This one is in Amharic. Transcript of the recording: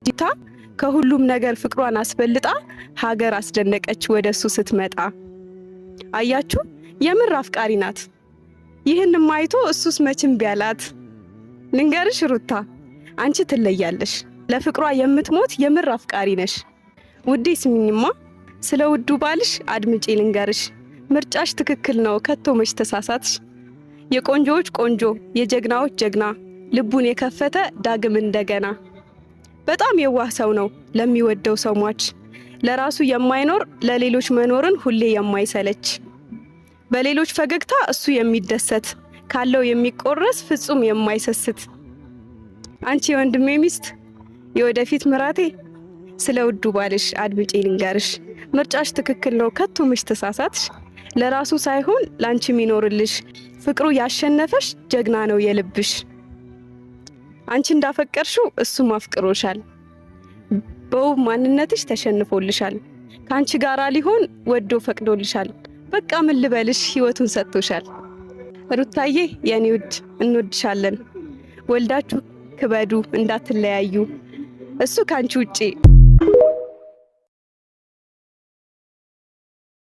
ዲታ ከሁሉም ነገር ፍቅሯን አስበልጣ ሀገር አስደነቀች ወደሱ ስትመጣ። አያችሁ የምር አፍቃሪ ናት። ይህንም አይቶ እሱስ መቼም ቢያላት። ልንገርሽ ሩታ አንቺ ትለያለሽ፣ ለፍቅሯ የምትሞት የምር አፍቃሪ ነሽ። ውዴ ስሚኝማ፣ ስለ ውዱ ባልሽ አድምጪ ልንገርሽ። ምርጫሽ ትክክል ነው ከቶ መች ተሳሳትሽ። የቆንጆዎች ቆንጆ የጀግናዎች ጀግና፣ ልቡን የከፈተ ዳግም እንደገና። በጣም የዋህ ሰው ነው ለሚወደው ሰው ሟች፣ ለራሱ የማይኖር ለሌሎች መኖርን ሁሌ የማይሰለች። በሌሎች ፈገግታ እሱ የሚደሰት፣ ካለው የሚቆረስ ፍጹም የማይሰስት። አንቺ የወንድሜ ሚስት የወደፊት ምራቴ፣ ስለ ውዱ ባልሽ አድምጪ ልንገርሽ። ምርጫሽ ትክክል ነው ከቶ መች ተሳሳትሽ። ለራሱ ሳይሆን ላንቺ የሚኖርልሽ፣ ፍቅሩ ያሸነፈሽ ጀግና ነው የልብሽ። አንቺ እንዳፈቀርሽው እሱም አፍቅሮሻል፣ በውብ ማንነትሽ ተሸንፎልሻል። ካንቺ ጋራ ሊሆን ወዶ ፈቅዶልሻል። በቃ ምን ልበልሽ ህይወቱን ሰጥቶሻል። ሩታዬ የኔ ውድ እንወድሻለን። ወልዳችሁ ክበዱ እንዳትለያዩ። እሱ ካንቺ ውጪ